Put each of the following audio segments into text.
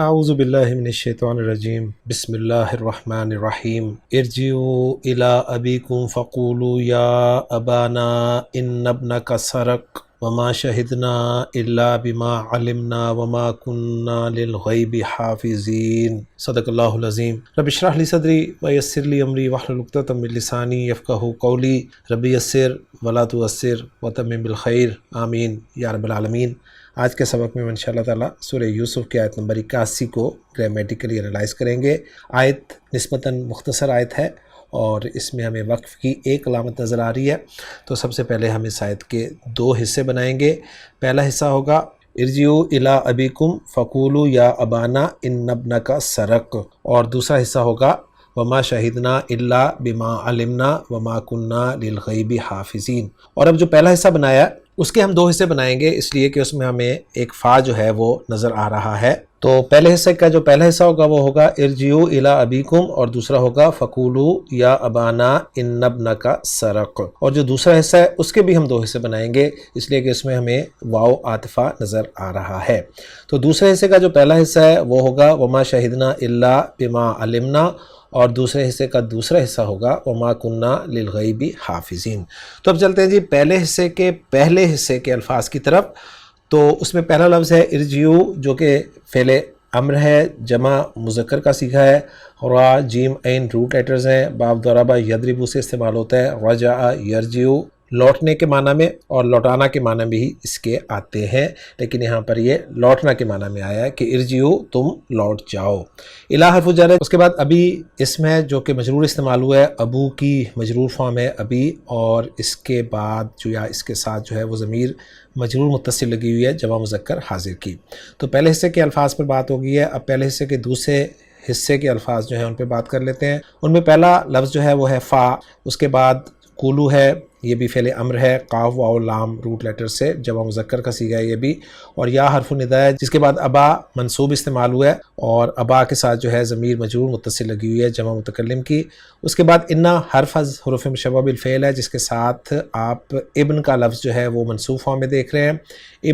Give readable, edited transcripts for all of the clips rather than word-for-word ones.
اعوذ باللہ من الشیطان الرجیم بسم اللہ الرحمن الرحیم ارجعوا الی ابیکم فقولوا یا ابانا ان ابنک سرق وما شہدنا الا بما علمنا وما کننا للغیب حافظین صدق اللہ العظیم رب اشرح لی صدری ویسر لی امری واحلل عقدۃ من لسانی یفقہوا قولی رب یسر ولا تعسر وتمم بالخیر آمین یا رب العالمین۔ آج کے سبق میں انشاءاللہ تعالیٰ سورہ یوسف کی آیت نمبر 81 کو گرامیٹیکلی انالائز کریں گے۔ آیت نسبتاً مختصر آیت ہے اور اس میں ہمیں وقف کی ایک علامت نظر آ رہی ہے، تو سب سے پہلے ہم اس آیت کے دو حصے بنائیں گے۔ پہلا حصہ ہوگا ارجعوا الی ابیکم فقولوا یا ابانا ان ابنک سرق، اور دوسرا حصہ ہوگا وما شہدنا الا بما علمنا وما کننا للغیب حافظین۔ اور اب جو پہلا حصہ بنایا اس کے ہم دو حصے بنائیں گے، اس لیے کہ اس میں ہمیں ایک فا جو ہے وہ نظر آ رہا ہے۔ تو پہلے حصے کا جو پہلا حصہ ہوگا وہ ہوگا ارجعوا الی ابیکم، اور دوسرا ہوگا فقولوا یا ابانا ان ابنک سرق۔ اور جو دوسرا حصہ ہے اس کے بھی ہم دو حصے بنائیں گے، اس لیے کہ اس میں ہمیں واو عاطفہ نظر آ رہا ہے۔ تو دوسرے حصے کا جو پہلا حصہ ہے وہ ہوگا وما شہدنا الا بما علمنا، اور دوسرے حصے کا دوسرا حصہ ہوگا وما کننا للغیب حافظین۔ تو اب چلتے ہیں جی پہلے حصے کے پہلے حصے کے الفاظ کی طرف۔ تو اس میں پہلا لفظ ہے ارجعوا، جو کہ فعل امر ہے، جمع مذکر کا صیغہ ہے، را جیم عین روٹ لیٹرز ہیں، باب ضربہ یضرب سے استعمال ہوتا ہے، رجع یرجع لوٹنے کے معنی میں، اور لوٹانا کے معنی میں ہی اس کے آتے ہیں، لیکن یہاں پر یہ لوٹنا کے معنی میں آیا ہے کہ ارجعوا تم لوٹ جاؤ۔ الہ حرف جر ہے، اس کے بعد ابھی اسم ہے جو کہ مجرور استعمال ہوا ہے، ابو کی مجرور فارم ہے ابھی، اور اس کے بعد جو یا اس کے ساتھ جو ہے وہ ضمیر مجرور متصل لگی ہوئی ہے جمع مذکر حاضر کی۔ تو پہلے حصے کے الفاظ پر بات ہو گئی ہے، اب پہلے حصے کے دوسرے حصے کے الفاظ جو ہیں ان پہ بات کر لیتے ہیں۔ ان میں پہلا لفظ جو ہے وہ ہے فا، اس کے بعد قولو ہے، یہ بھی فعل امر ہے، قاف واو لام روٹ لیٹر سے جمع مذکر کا صیغہ ہے یہ بھی، اور یا حرف نداء ہے، جس کے بعد ابا منصوب استعمال ہوا ہے، اور ابا کے ساتھ جو ہے ضمیر مجرور متصل لگی ہوئی ہے جمع متکلم کی۔ اس کے بعد انا حرف از حروف مشبہ بالفعل ہے، جس کے ساتھ آپ ابن کا لفظ جو ہے وہ منصوب فارم میں دیکھ رہے ہیں۔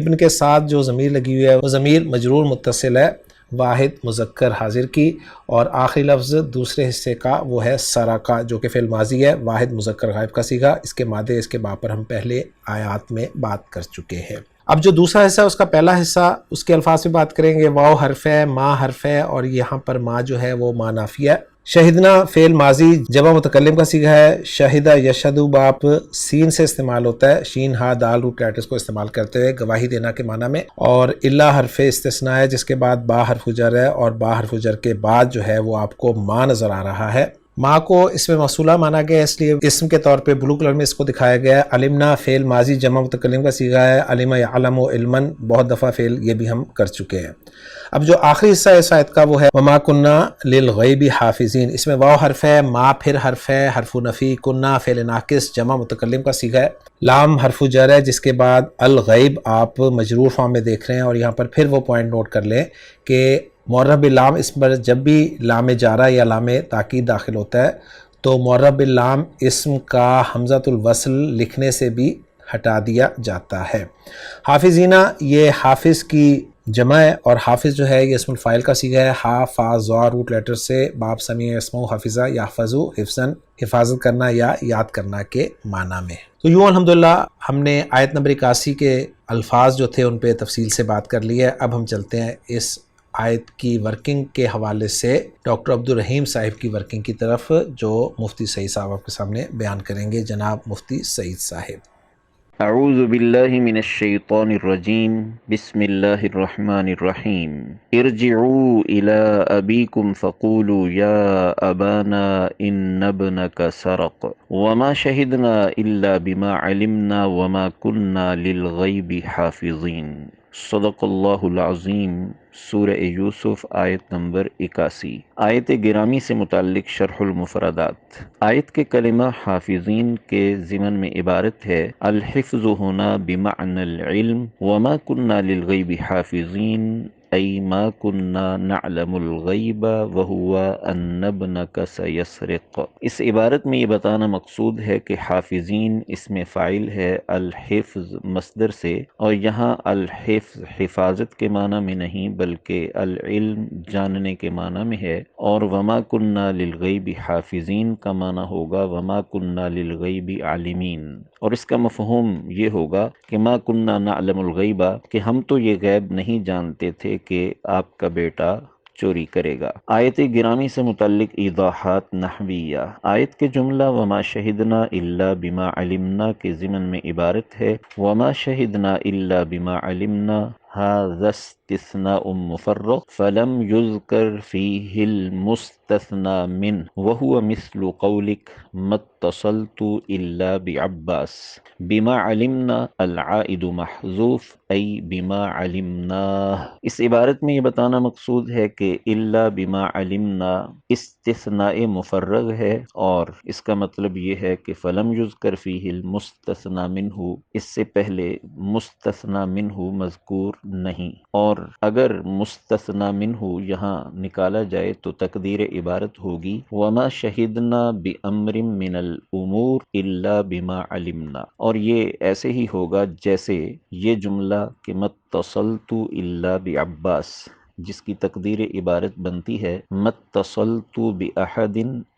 ابن کے ساتھ جو ضمیر لگی ہوئی ہے وہ ضمیر مجرور متصل ہے واحد مذکر حاضر کی، اور آخری لفظ دوسرے حصے کا وہ ہے سرقہ، جو کہ فعل ماضی ہے واحد مذکر غائب کا صیغہ، اس کے مادے اس کے باب پر ہم پہلے آیات میں بات کر چکے ہیں۔ اب جو دوسرا حصہ ہے اس کا پہلا حصہ، اس کے الفاظ پہ بات کریں گے۔ واو حرف ہے، ما حرف ہے، اور یہاں پر ما جو ہے وہ ما نافیہ ہے۔ شہدنا فعل ماضی جمع متکلم کا صیغہ ہے، شہدہ یشہدو باپ سین سے استعمال ہوتا ہے، شین ہا دال روٹ لیٹرز کو استعمال کرتے ہوئے گواہی دینا کے معنی میں، اور الا حرف استثناء ہے، جس کے بعد با حرف جر ہے، اور با حرف جر کے بعد جو ہے وہ آپ کو ما نظر آ رہا ہے۔ ماں کو اس میں موصولہ مانا گیا ہے، اس لیے اسم کے طور پہ بلو کلر میں اس کو دکھایا گیا ہے۔ علمنا فعل ماضی جمع متکلم کا صیغہ ہے، علم یعلم علما بہت دفعہ فعل یہ بھی ہم کر چکے ہیں۔ اب جو آخری حصہ ہے اس آیت کا وہ ہے وما کننا للغیب حافظین۔ اس میں واو حرف ہے، ما پھر حرف ہے، حرف نفی، کننا فعل ناقص جمع متکلم کا صیغہ ہے، لام حرف جر ہے، جس کے بعد الغیب آپ مجرور فارم میں دیکھ رہے ہیں، اور یہاں پر پھر وہ پوائنٹ نوٹ کر لیں کہ معرب باللام اسم پر جب بھی لام جارہ یا لام تاکید داخل ہوتا ہے تو معرب باللام اسم کا حمزۃ الوصل لکھنے سے بھی ہٹا دیا جاتا ہے۔ حافظینہ یہ حافظ کی جمع ہے، اور حافظ جو ہے یہ اسم الفاعل کا صیغہ ہے، ہا فا ضا روٹ لیٹر سے باب سمیع اسمہ حافظہ یحفظ حفظاً حفاظت کرنا یا یاد کرنا کے معنی میں۔ تو یوں الحمدللہ ہم نے آیت نمبر 81 کے الفاظ جو تھے ان پہ تفصیل سے بات کر لی ہے۔ اب ہم چلتے ہیں اس آیت کی ورکنگ کے حوالے سے ڈاکٹر عبدالرحیم صاحب کی ورکنگ کی طرف، جو مفتی سعید صاحب آپ کے سامنے بیان کریں گے۔ جناب مفتی سعید صاحب۔ اعوذ باللہ من الشیطان الرجیم، بسم اللہ الرحمن الرحیم۔ ارجعوا الی ابیکم فقولوا یا ابانا ان ابنک سرق وما شہدنا الا بما علمنا وما کننا للغیب حافظین۔ صدق اللہ العظیم۔ سورہ یوسف آیت نمبر 81۔ آیت گرامی سے متعلق شرح المفردات۔ آیت کے کلمہ حافظین کے ضمن میں عبارت ہے الحفظ ہونا بمعنی العلم، وما کننا للغیب حافظین أي ما كنا نعلم الغيب وهو أن ابنك سيسرق۔ اس عبارت میں یہ بتانا مقصود ہے کہ حافظین اس میں فاعل ہے الحفظ مصدر سے، اور یہاں الحفظ حفاظت کے معنی میں نہیں بلکہ العلم جاننے کے معنی میں ہے، اور وما كنا للغیب حافظین کا معنی ہوگا وما كنا للغیب عالمین، اور اس کا مفہوم یہ ہوگا کہ ما كنا نعلم الغیبہ، کہ ہم تو یہ غیب نہیں جانتے تھے کہ آپ کا بیٹا چوری کرے گا۔ آیت گرامی سے متعلق ایضاحات نحویہ۔ آیت کے جملہ وما شہدنا الا بما علمنا کے ضمن میں عبارت ہے وما شہدنا الا بما علمنا هذا استثناء مفرغ فلم يذكر فيه المستثنى منه وهو مثل قولك ما اتصلت إلا بعباس۔ بما علمنا العائد محذوف أي بما علمناه۔ اس عبارت میں یہ بتانا مقصود ہے کہ الا بما علمنا استثناء مفرغ ہے، اور اس کا مطلب یہ ہے کہ فلم يذكر فيه المستثنى منه، اس سے پہلے مستثنى منه مذکور نہیں، اور اگر مستثنی منہ یہاں نکالا جائے تو تقدیر عبارت ہوگی وما شہدنا بامر من الامور الا بما علمنا، اور یہ ایسے ہی ہوگا جیسے یہ جملہ کہ متصلت الا بعباس، جس کی تقدیر عبارت بنتی ہے متصلت باحد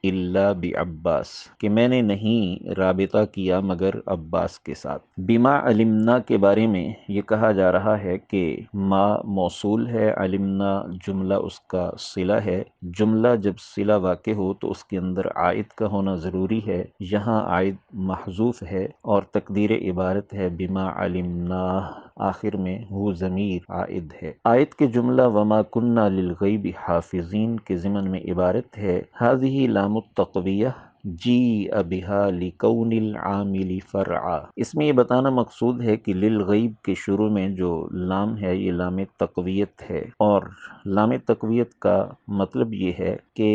الا بعباس، کہ میں نے نہیں رابطہ کیا مگر عباس کے ساتھ۔ بما علمنا کے بارے میں یہ کہا جا رہا ہے کہ ما موصول ہے، علمنا جملہ اس کا صلہ ہے، جملہ جب صلہ واقع ہو تو اس کے اندر عائد کا ہونا ضروری ہے، یہاں عائد محذوف ہے اور تقدیر عبارت ہے بما علمنا، آخر میں وہ ضمیر عائد ہے۔ آیت کے جملہ وما كنا للغیب حافظین کے ضمن میں عبارت ہے هذه لام التقویہ جیء بها لکون العامل فرعا۔ اس میں یہ بتانا مقصود ہے کہ للغیب کے شروع میں جو لام ہے یہ لام تقویت ہے، اور لام تقویت کا مطلب یہ ہے کہ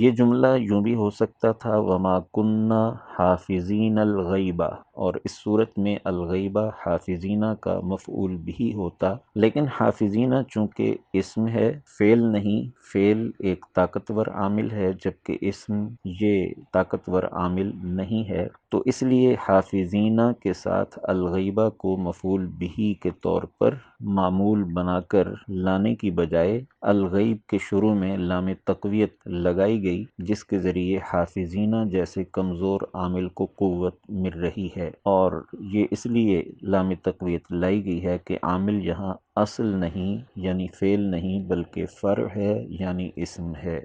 یہ جملہ یوں بھی ہو سکتا تھا وما كنا حافظین الغیبہ، اور اس صورت میں الغیبہ حافظینہ کا مفعول بھی ہوتا، لیکن حافظینہ چونکہ اسم ہے فعل نہیں، فعل ایک طاقتور عامل ہے جبکہ اسم یہ طاقتور عامل نہیں ہے، تو اس لیے حافظینہ کے ساتھ الغیبہ کو مفعول بھی کے طور پر معمول بنا کر لانے کی بجائے الغیب کے شروع میں لام تقویت لگائی گئی، جس کے ذریعے حافظینہ جیسے کمزور عامل کو قوت مل رہی ہے، اور یہ اس لیے لام تقویت لائی گئی ہے کہ عامل یہاں اصل نہیں یعنی فعل نہیں بلکہ فرع ہے یعنی اسم ہے۔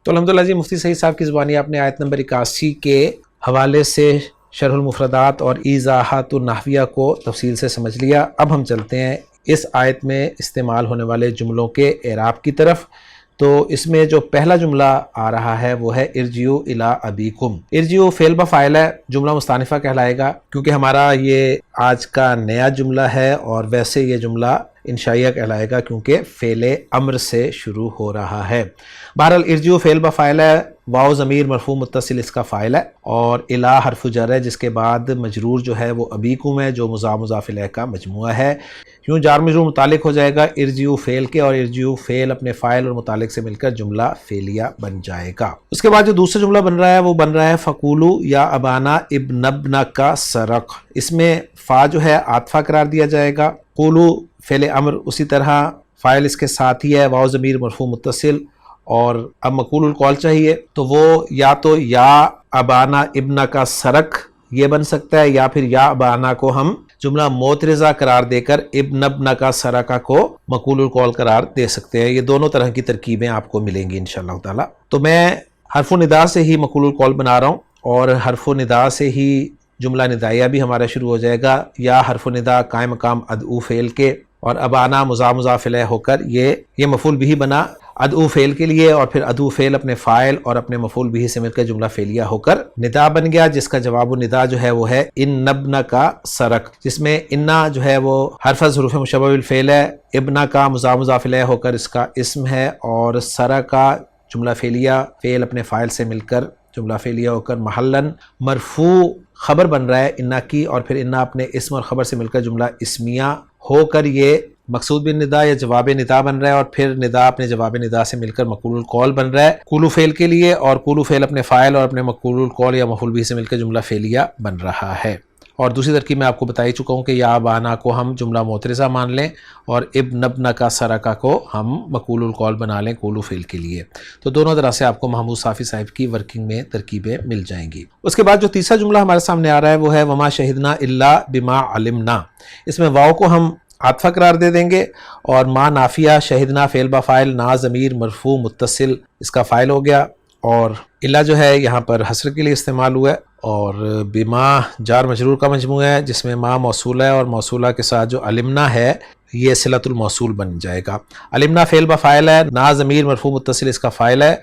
تو الحمدللہ جی، مفتی سعید صاحب کی زبانی آپ نے آیت نمبر 81 کے حوالے سے شرح المفردات اور ایضاحات النحویہ کو تفصیل سے سمجھ لیا۔ اب ہم چلتے ہیں اس آیت میں استعمال ہونے والے جملوں کے اعراب کی طرف۔ تو اس میں جو پہلا جملہ آ رہا ہے وہ ہے ارجعوا الی ابیکم۔ ارجعوا فعل بفاعل ہے، جملہ مستانفہ کہلائے گا کیونکہ ہمارا یہ آج کا نیا جملہ ہے، اور ویسے یہ جملہ انشائیہ کہلائے گا کیونکہ فعل امر سے شروع ہو رہا ہے۔ بہرحال ارجعوا فعل بفاعل ہے، واو ضمیر مرفوع متصل اس کا فاعل ہے، اور الی حرف جر ہے جس کے بعد مجرور جو ہے وہ ابیکم ہے جو مضاف مضاف الیہ کا مجموعہ ہے۔ یوں جار مجرور متعلق ہو جائے گا ارجعوا فعل کے، اور ارجعوا فعل اپنے فاعل اور متعلق سے مل کر جملہ فعلیہ بن جائے گا۔ اس کے بعد جو دوسرا جملہ بن رہا ہے وہ بن رہا ہے فقولوا یا ابانا ابن ابنک سرق۔ اس میں فا جو ہے عاطفہ قرار دیا جائے گا، قولوا فعل امر اسی طرح فاعل اس کے ساتھ ہی ہے، واو ضمیر مرفوع متصل، اور اب مقول القول چاہیے تو وہ یا تو یا ابانا ابن کا سرق یہ بن سکتا ہے، یا پھر یا ابانا کو ہم جملہ معترضہ قرار دے کر ابن ابن کا سرقہ کو مقول القول قرار دے سکتے ہیں۔ یہ دونوں طرح کی ترکیبیں آپ کو ملیں گی انشاءاللہ تعالی۔ تو میں حرف و ندا سے ہی مقول القول بنا رہا ہوں، اور حرف و ندا سے ہی جملہ ندائیہ بھی ہمارا شروع ہو جائے گا، یا حرف و ندا قائم مقام ادعو فعل کے، اور ابانا مضاف مضاف الیہ ہو کر یہ مفعول بھی بنا ادعو فعل کے لیے، اور پھر ادعو فعل اپنے فاعل اور اپنے مفعول بھی سے مل کر جملہ فعلیہ ہو کر ندا بن گیا، جس کا جواب الندا جو ہے وہ ہے ان ابن کا سرق، جس میں انا جو ہے وہ حرف از حروف مشبہ بالفعل ہے، ابن کا مضاف مضاف الیہ ہو کر اس کا اسم ہے، اور سرقہ جملہ فعلیہ فعل اپنے فاعل سے مل کر جملہ فعلیہ ہو کر محلن مرفوع خبر بن رہا ہے انا کی، اور پھر انا اپنے اسم اور خبر سے مل کر جملہ اسمیہ ہو کر یہ مقصود بن ندا یا جواب ندا بن رہا ہے، اور پھر ندا اپنے جواب ندا سے مل کر مقول القول بن رہا ہے قولو فعل کے لیے، اور قولو فعل اپنے فاعل اور اپنے مقول القول یا مفعول به سے مل کر جملہ فعلیہ بن رہا ہے۔ اور دوسری ترکیب میں آپ کو بتا ہی چکا ہوں کہ یا ابانا کو ہم جملہ معترضہ مان لیں اور ابن ابن کا سرقہ کو ہم مقول القول بنا لیں قولو فعل کے لیے، تو دونوں طرح سے آپ کو محمود صافی صاحب کی ورکنگ میں ترکیبیں مل جائیں گی۔ اس کے بعد جو تیسرا جملہ ہمارے سامنے آ رہا ہے وہ ہے وما شہدنا الا بما علمنا۔ اس میں واو کو ہم عاطفہ قرار دے دیں گے، اور ما نافیہ، شہدنا فعل با فاعل، نا ضمیر مرفوع متصل اس کا فاعل ہو گیا، اور الا جو ہے یہاں پر حصر کے لیے استعمال ہوا ہے، اور بما جار مجرور کا مجموعہ ہے جس میں ما موصولہ ہے، اور موصولہ کے ساتھ جو علمنا ہے یہ صلۃ الموصول بن جائے گا۔ علمنا فعل با فاعل ہے، نا ضمیر مرفوع متصل اس کا فاعل ہے،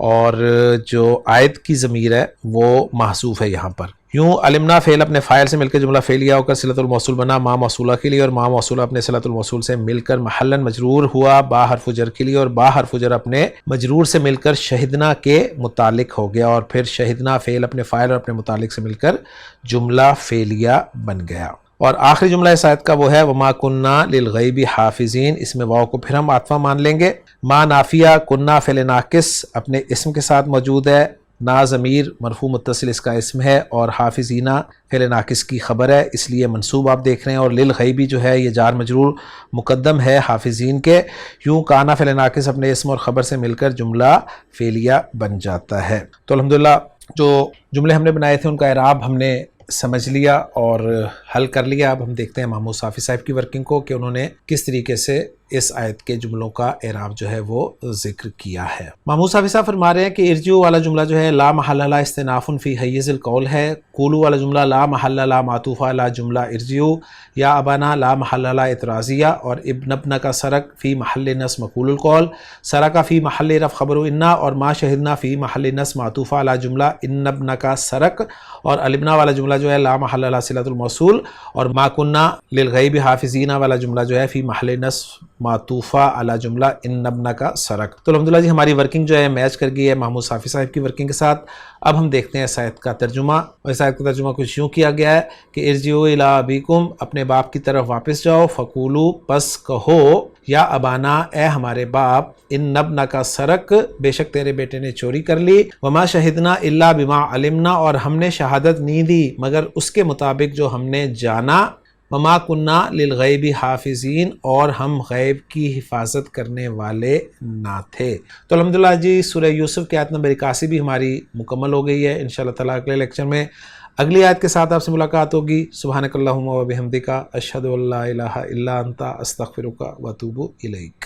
اور جو عائد کی ضمیر ہے وہ محذوف ہے یہاں پر۔ یوں علمنا فعل اپنے فاعل سے مل کر جملہ فعلیہ ہو کر صلۃ الموصول بنا ما موصولہ کے لیے، اور ما موصولہ اپنے صلۃ الموصول سے مل کر محلاً مجرور ہوا با حرف جر کے لیے، اور با حرف جر اپنے مجرور سے مل کر شہدنا کے متعلق ہو گیا، اور پھر شہدنا فعل اپنے فاعل اور اپنے متعلق سے مل کر جملہ فعلیہ بن گیا۔ اور آخری جملہ اس آیت کا وہ ہے وما کننا للغیب حافظین۔ اس میں واو کو پھر ہم عاطفہ مان لیں گے، ما نافیہ، کننا فعل ناقص اپنے اسم کے ساتھ موجود ہے، نا ضمیر مرفوع متصل اس کا اسم ہے، اور حافظینہ فعل ناقص کی خبر ہے اس لیے منصوب آپ دیکھ رہے ہیں، اور للغیبی جو ہے یہ جار مجرور مقدم ہے حافظین کے۔ یوں کانا فعل ناقص اپنے اسم اور خبر سے مل کر جملہ فعلیہ بن جاتا ہے۔ تو الحمدللہ جو جملے ہم نے بنائے تھے ان کا اعراب ہم نے سمجھ لیا اور حل کر لیا۔ اب ہم دیکھتے ہیں محمود صافی صاحب کی ورکنگ کو کہ انہوں نے کس طریقے سے اس آیت کے جملوں کا اعراب جو ہے وہ ذکر کیا ہے۔ محمود صافی صاحب فرما رہے ہیں کہ ارجعوا والا جملہ جو ہے لا محل لا استئناف فی حیز القول ہے، قولوا والا جملہ لا محل لا معطوف لا جملہ ارجعوا، یا ابانا لا محل لا اعتراضیہ، اور ابن ابن کا سرق فی محل نصب مقول القول، سرق فی محل رفع خبر انا، اور ما شہدنا فی محل نصب معطوف لا جملہ ان ابن کا سرق، اور الابنا والا جملہ جو ہے لا محل لا صلۃ الموصول، اور ما کننا للغیب حافظین والا جملہ جو ہے فی محل نصب معطوفہ علی جملہ ان ابن کا سرق۔ تو الحمدللہ جی ہماری ورکنگ جو ہے میچ کر گئی ہے محمود صافی صاحب کی ورکنگ کے ساتھ۔ اب ہم دیکھتے ہیں اس آیت کا ترجمہ، اور اس آیت کا ترجمہ کچھ یوں کیا گیا ہے کہ ارجعوا الی ابیکم، اپنے باپ کی طرف واپس جاؤ، فقولوا پس کہو، یا ابانا اے ہمارے باپ، ان ابن کا سرق بے شک تیرے بیٹے نے چوری کر لی، وما شہدنا الا بما علمنا، اور ہم نے شہادت نہیں دی مگر اس کے مطابق جو ہم نے جانا، وما کننا للغیب حافظین، اور ہم غیب کی حفاظت کرنے والے نہ تھے۔ تو الحمدللہ جی سورہ یوسف کی آیت نمبر 81 بھی ہماری مکمل ہو گئی ہے۔ انشاءاللہ تعالیٰ اگلے لیکچر میں اگلی آیت کے ساتھ آپ سے ملاقات ہوگی۔ سبحانک اللہم و بحمدک، اشہد ان لا الہ الا انت، استغفرک و اتوب الیک۔